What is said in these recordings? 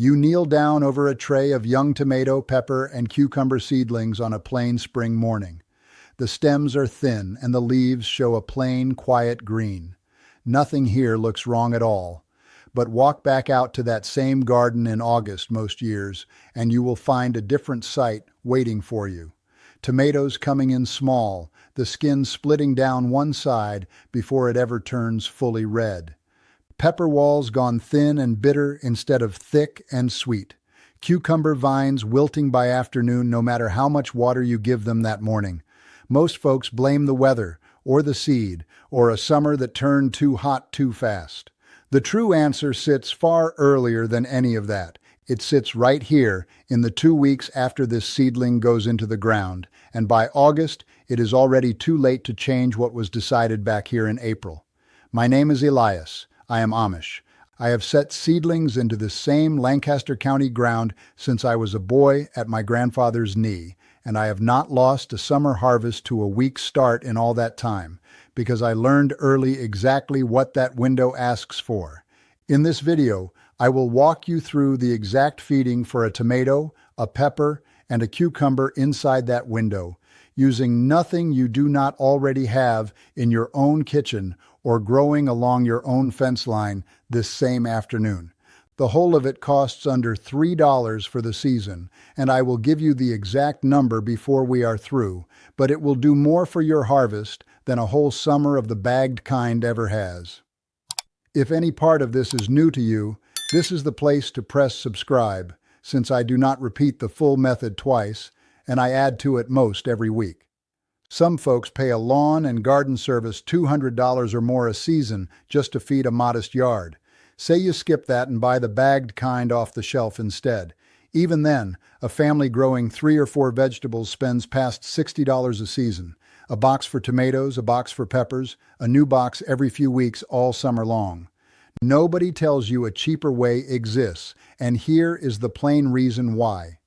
You kneel down over a tray of young tomato, pepper, and cucumber seedlings on a plain spring morning. The stems are thin and the leaves show a plain, quiet green. Nothing here looks wrong at all. But walk back out to that same garden in August most years, and you will find a different sight waiting for you. Tomatoes coming in small, the skin splitting down one side before it ever turns fully red. Pepper walls gone thin and bitter instead of thick and sweet. Cucumber vines wilting by afternoon no matter how much water you give them that morning. Most folks blame the weather, or the seed, or a summer that turned too hot too fast. The true answer sits far earlier than any of that. It sits right here in the 2 weeks after this seedling goes into the ground, and by August, it is already too late to change what was decided back here in April. My name is Elias. I am Amish. I have set seedlings into the same Lancaster County ground since I was a boy at my grandfather's knee, and I have not lost a summer harvest to a weak start in all that time, because I learned early exactly what that window asks for. In this video, I will walk you through the exact feeding for a tomato, a pepper, and a cucumber inside that window, using nothing you do not already have in your own kitchen or growing along your own fence line this same afternoon. The whole of it costs under $3 for the season, and I will give you the exact number before we are through, but it will do more for your harvest than a whole summer of the bagged kind ever has. If any part of this is new to you, this is the place to press subscribe, since I do not repeat the full method twice, and I add to it most every week. Some folks pay a lawn and garden service $200 or more a season just to feed a modest yard. Say you skip that and buy the bagged kind off the shelf instead. Even then, a family growing 3 or 4 vegetables spends past $60 a season. A box for tomatoes, a box for peppers, a new box every few weeks all summer long. Nobody tells you a cheaper way exists, and here is the plain reason why.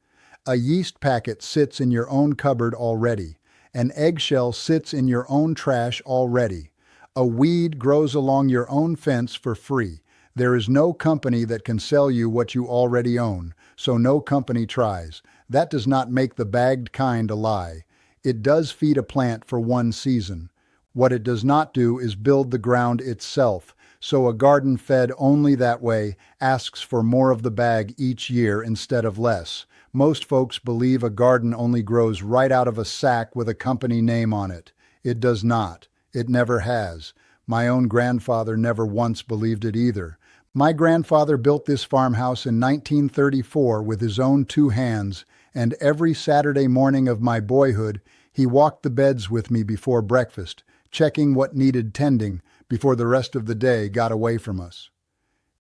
A yeast packet sits in your own cupboard already. An eggshell sits in your own trash already. A weed grows along your own fence for free. There is no company that can sell you what you already own, so no company tries. That does not make the bagged kind a lie. It does feed a plant for one season. What it does not do is build the ground itself, so a garden fed only that way asks for more of the bag each year instead of less. Most folks believe a garden only grows right out of a sack with a company name on it. It does not. It never has. My own grandfather never once believed it either. My grandfather built this farmhouse in 1934 with his own 2 hands, and every Saturday morning of my boyhood, he walked the beds with me before breakfast, checking what needed tending before the rest of the day got away from us.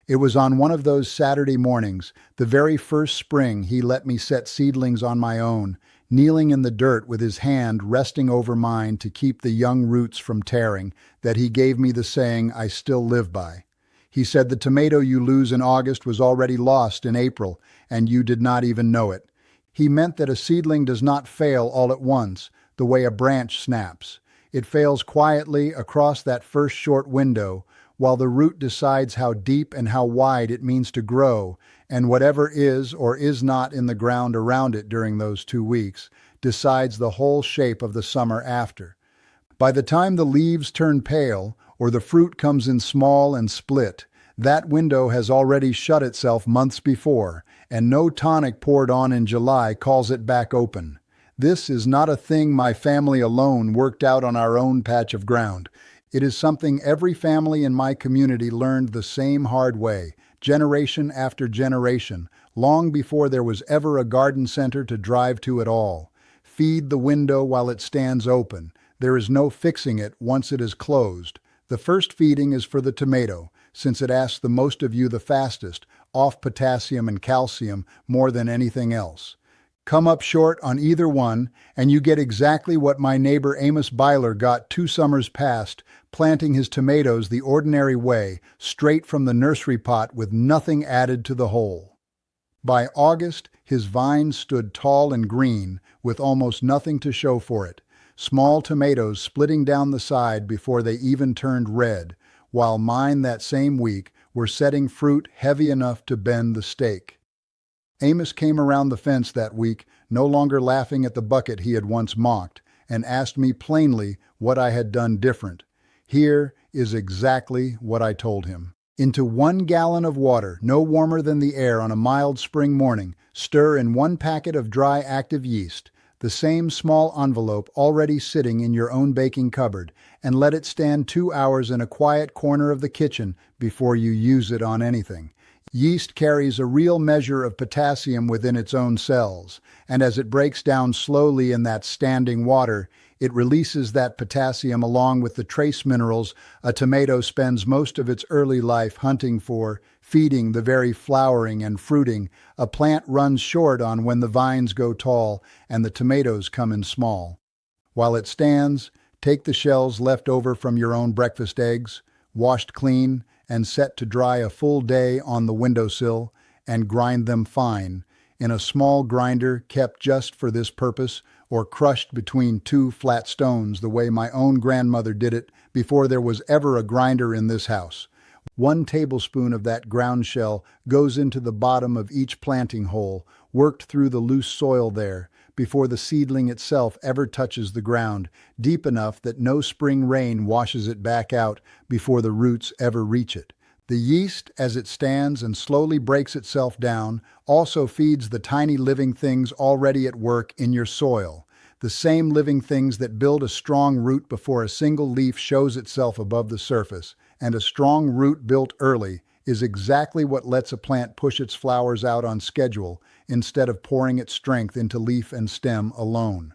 It was on one of those Saturday mornings, the very first spring he let me set seedlings on my own, kneeling in the dirt with his hand resting over mine to keep the young roots from tearing, that he gave me the saying I still live by. He said the tomato you lose in August was already lost in April, and you did not even know it. He meant that a seedling does not fail all at once, the way a branch snaps. It fails quietly across that first short window, while the root decides how deep and how wide it means to grow, and whatever is or is not in the ground around it during those 2 weeks decides the whole shape of the summer after. By the time the leaves turn pale, or the fruit comes in small and split, that window has already shut itself months before, and no tonic poured on in July calls it back open. This is not a thing my family alone worked out on our own patch of ground. It is something every family in my community learned the same hard way, generation after generation, long before there was ever a garden center to drive to at all. Feed the window while it stands open. There is no fixing it once it is closed. The first feeding is for the tomato, since it asks the most of you the fastest, off potassium and calcium more than anything else. Come up short on either one, and you get exactly what my neighbor Amos Byler got 2 summers past, planting his tomatoes the ordinary way, straight from the nursery pot with nothing added to the whole. By August, his vine stood tall and green, with almost nothing to show for it, small tomatoes splitting down the side before they even turned red, while mine that same week were setting fruit heavy enough to bend the stake. Amos came around the fence that week, no longer laughing at the bucket he had once mocked, and asked me plainly what I had done different. Here is exactly what I told him. Into 1 gallon of water, no warmer than the air on a mild spring morning, stir in 1 packet of dry active yeast, the same small envelope already sitting in your own baking cupboard, and let it stand 2 hours in a quiet corner of the kitchen before you use it on anything. Yeast carries a real measure of potassium within its own cells, and as it breaks down slowly in that standing water, it releases that potassium along with the trace minerals a tomato spends most of its early life hunting for, feeding the very flowering and fruiting a plant runs short on when the vines go tall and the tomatoes come in small. While it stands, take the shells left over from your own breakfast eggs, washed clean and set to dry a full day on the windowsill, and grind them fine in a small grinder kept just for this purpose, or crushed between 2 flat stones the way my own grandmother did it before there was ever a grinder in this house. 1 tablespoon of that ground shell goes into the bottom of each planting hole, worked through the loose soil there, before the seedling itself ever touches the ground, deep enough that no spring rain washes it back out before the roots ever reach it. The yeast, as it stands and slowly breaks itself down, also feeds the tiny living things already at work in your soil, the same living things that build a strong root before a single leaf shows itself above the surface, and a strong root built early is exactly what lets a plant push its flowers out on schedule instead of pouring its strength into leaf and stem alone.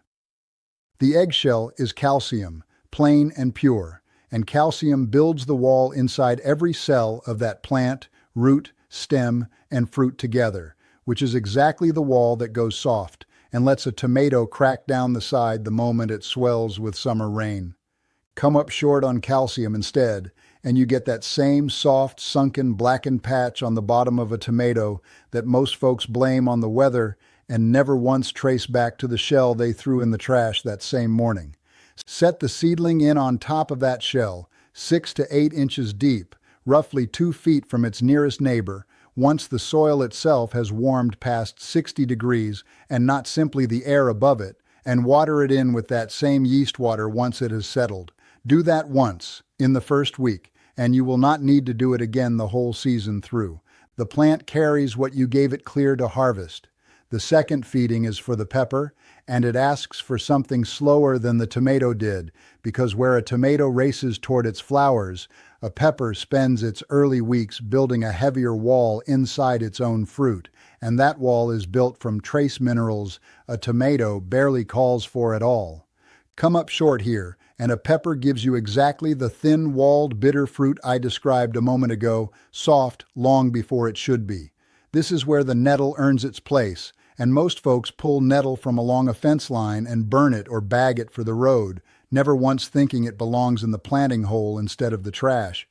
The eggshell is calcium, plain and pure, and calcium builds the wall inside every cell of that plant, root, stem, and fruit together, which is exactly the wall that goes soft and lets a tomato crack down the side the moment it swells with summer rain. Come up short on calcium instead, and you get that same soft, sunken, blackened patch on the bottom of a tomato that most folks blame on the weather and never once trace back to the shell they threw in the trash that same morning. Set the seedling in on top of that shell, 6 to 8 inches deep, roughly 2 feet from its nearest neighbor, once the soil itself has warmed past 60 degrees and not simply the air above it, and water it in with that same yeast water once it has settled. Do that once, in the first week, and you will not need to do it again the whole season through. The plant carries what you gave it clear to harvest. The second feeding is for the pepper, and it asks for something slower than the tomato did, because where a tomato races toward its flowers, a pepper spends its early weeks building a heavier wall inside its own fruit, and that wall is built from trace minerals a tomato barely calls for at all. Come up short here, and a pepper gives you exactly the thin-walled bitter fruit I described a moment ago, soft long before it should be. This is where the nettle earns its place, and most folks pull nettle from along a fence line and burn it or bag it for the road, never once thinking it belongs in the planting hole instead of the trash.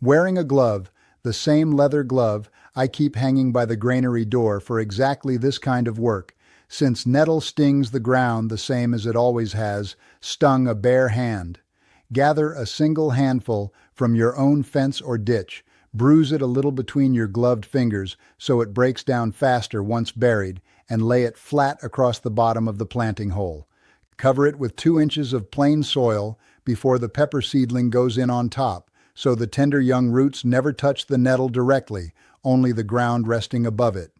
Wearing a glove, the same leather glove I keep hanging by the granary door for exactly this kind of work, since nettle stings the ground the same as it always has, stung a bare hand. Gather a single handful from your own fence or ditch, bruise it a little between your gloved fingers so it breaks down faster once buried, and lay it flat across the bottom of the planting hole. Cover it with 2 inches of plain soil before the pepper seedling goes in on top, so the tender young roots never touch the nettle directly, only the ground resting above it.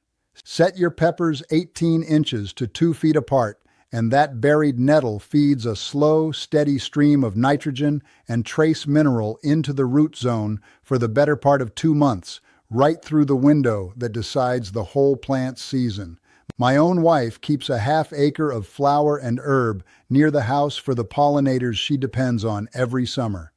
Set your peppers 18 inches to 2 feet apart, and that buried nettle feeds a slow, steady stream of nitrogen and trace mineral into the root zone for the better part of 2 months, right through the window that decides the whole plant's season. My own wife keeps a half-acre of flower and herb near the house for the pollinators she depends on every summer.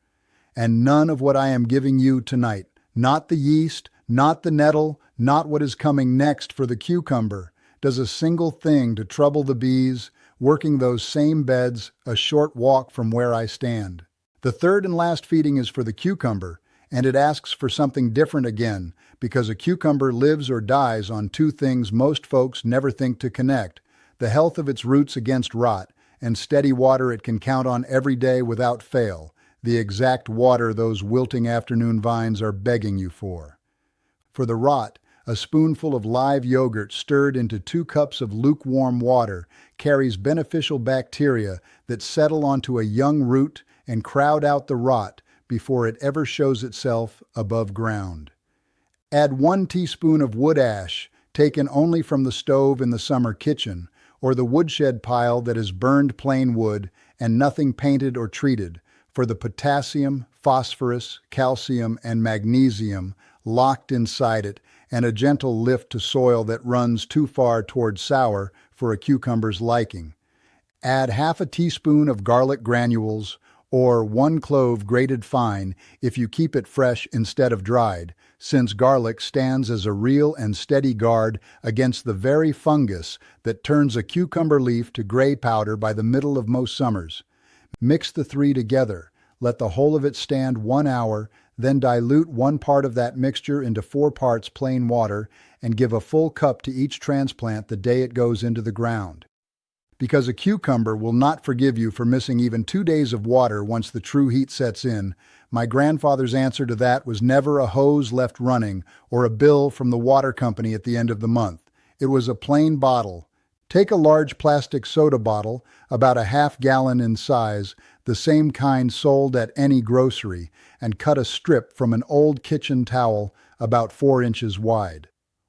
And none of what I am giving you tonight, not the yeast, not the nettle, not what is coming next for the cucumber, does a single thing to trouble the bees, working those same beds a short walk from where I stand. The third and last feeding is for the cucumber, and it asks for something different again, because a cucumber lives or dies on 2 things most folks never think to connect: the health of its roots against rot, and steady water it can count on every day without fail, the exact water those wilting afternoon vines are begging you for. For the rot, A spoonful of live yogurt stirred into 2 cups of lukewarm water carries beneficial bacteria that settle onto a young root and crowd out the rot before it ever shows itself above ground. Add 1 teaspoon of wood ash, taken only from the stove in the summer kitchen, or the woodshed pile that is burned plain wood and nothing painted or treated, for the potassium, phosphorus, calcium, and magnesium locked inside it, and a gentle lift to soil that runs too far toward sour for a cucumber's liking. Add half a teaspoon of garlic granules, or 1 clove grated fine if you keep it fresh instead of dried, since garlic stands as a real and steady guard against the very fungus that turns a cucumber leaf to gray powder by the middle of most summers. Mix the 3 together, let the whole of it stand 1 hour, then dilute 1 part of that mixture into 4 parts plain water and give a full cup to each transplant the day it goes into the ground. Because a cucumber will not forgive you for missing even 2 days of water once the true heat sets in, my grandfather's answer to that was never a hose left running or a bill from the water company at the end of the month. It was a plain bottle. Take a large plastic soda bottle, about a half-gallon in size, the same kind sold at any grocery, and cut a strip from an old kitchen towel about 4 inches wide.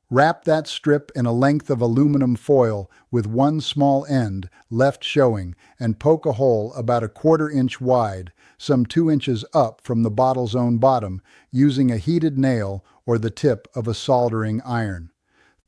Wrap that strip in a length of aluminum foil with 1 small end left showing and poke a hole about a 1/4 inch wide, some 2 inches up from the bottle's own bottom, using a heated nail or the tip of a soldering iron.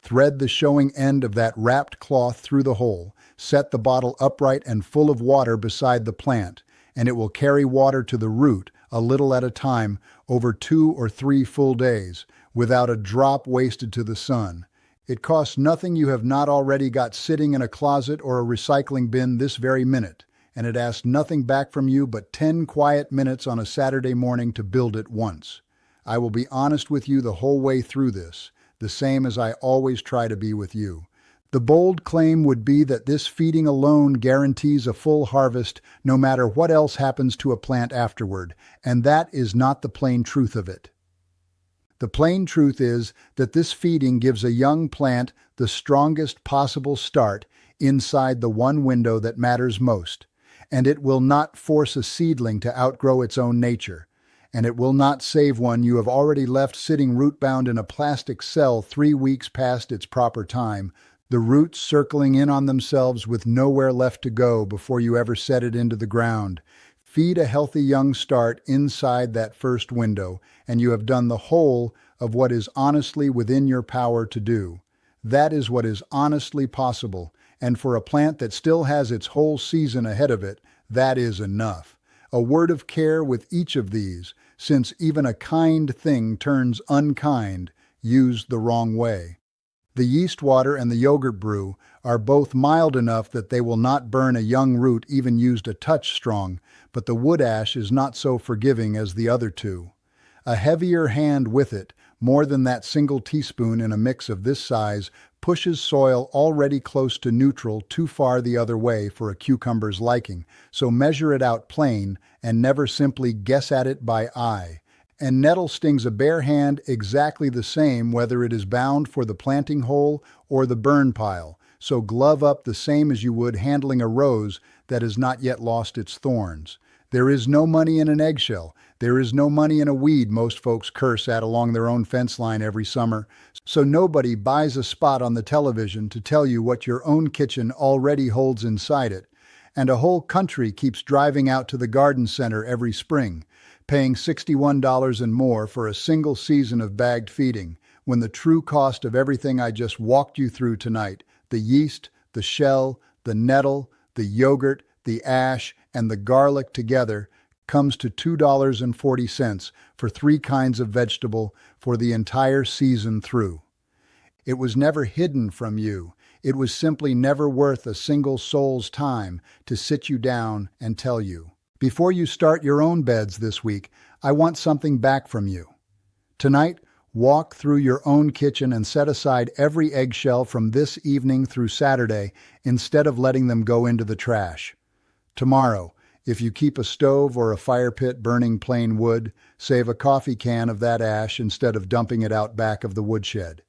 Thread the showing end of that wrapped cloth through the hole, set the bottle upright and full of water beside the plant, and it will carry water to the root a little at a time over 2 or 3 full days, without a drop wasted to the sun. It costs nothing you have not already got sitting in a closet or a recycling bin this very minute, and it asks nothing back from you but 10 quiet minutes on a Saturday morning to build it once. I will be honest with you the whole way through this, the same as I always try to be with you. The bold claim would be that this feeding alone guarantees a full harvest no matter what else happens to a plant afterward, and that is not the plain truth of it. The plain truth is that this feeding gives a young plant the strongest possible start inside the one window that matters most, and it will not force a seedling to outgrow its own nature, and it will not save one you have already left sitting root-bound in a plastic cell 3 weeks past its proper time, the roots circling in on themselves with nowhere left to go before you ever set it into the ground. Feed a healthy young start inside that first window, and you have done the whole of what is honestly within your power to do. That is what is honestly possible, and for a plant that still has its whole season ahead of it, that is enough. A word of care with each of these, since even a kind thing turns unkind, used the wrong way. The yeast water and the yogurt brew are both mild enough that they will not burn a young root even used a touch strong, but the wood ash is not so forgiving as the other 2. A heavier hand with it, more than that single teaspoon in a mix of this size, pushes soil already close to neutral too far the other way for a cucumber's liking, so measure it out plain and never simply guess at it by eye. And nettle stings a bare hand exactly the same whether it is bound for the planting hole or the burn pile, so glove up the same as you would handling a rose that has not yet lost its thorns. There is no money in an eggshell. There is no money in a weed most folks curse at along their own fence line every summer, so nobody buys a spot on the television to tell you what your own kitchen already holds inside it, and a whole country keeps driving out to the garden center every spring, paying $61 and more for a single season of bagged feeding, when the true cost of everything I just walked you through tonight, the yeast, the shell, the nettle, the yogurt, the ash, and the garlic together, comes to $2.40 for 3 kinds of vegetable for the entire season through. It was never hidden from you. It was simply never worth a single soul's time to sit you down and tell you. Before you start your own beds this week, I want something back from you. Tonight, walk through your own kitchen and set aside every eggshell from this evening through Saturday instead of letting them go into the trash. Tomorrow, if you keep a stove or a fire pit burning plain wood, save a coffee can of that ash instead of dumping it out back of the woodshed.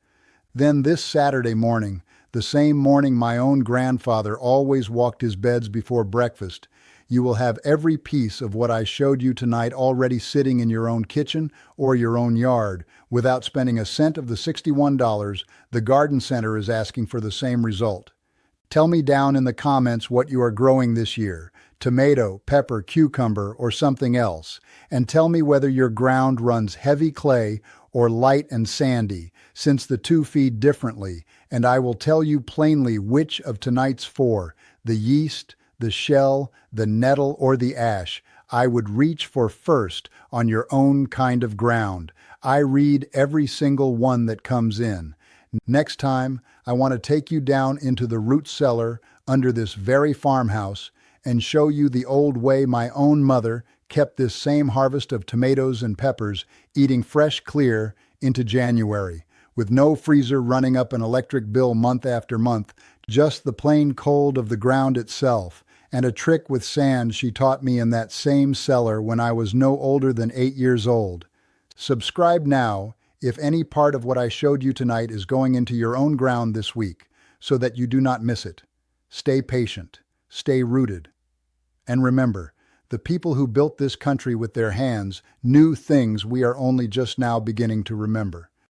Then this Saturday morning, the same morning my own grandfather always walked his beds before breakfast, you will have every piece of what I showed you tonight already sitting in your own kitchen or your own yard, without spending a cent of the $61 the garden center is asking for the same result. Tell me down in the comments what you are growing this year, tomato, pepper, cucumber, or something else, and tell me whether your ground runs heavy clay or light and sandy, since the two feed differently, and I will tell you plainly which of tonight's four, the yeast, the shell, the nettle, or the ash, I would reach for first on your own kind of ground. I read every single one that comes in. Next time, I want to take you down into the root cellar under this very farmhouse and show you the old way my own mother kept this same harvest of tomatoes and peppers eating fresh clear into January, with no freezer running up an electric bill month after month, just the plain cold of the ground itself, and a trick with sand she taught me in that same cellar when I was no older than 8 years old. Subscribe now if any part of what I showed you tonight is going into your own ground this week, so that you do not miss it. Stay patient, stay rooted. And remember, the people who built this country with their hands knew things we are only just now beginning to remember.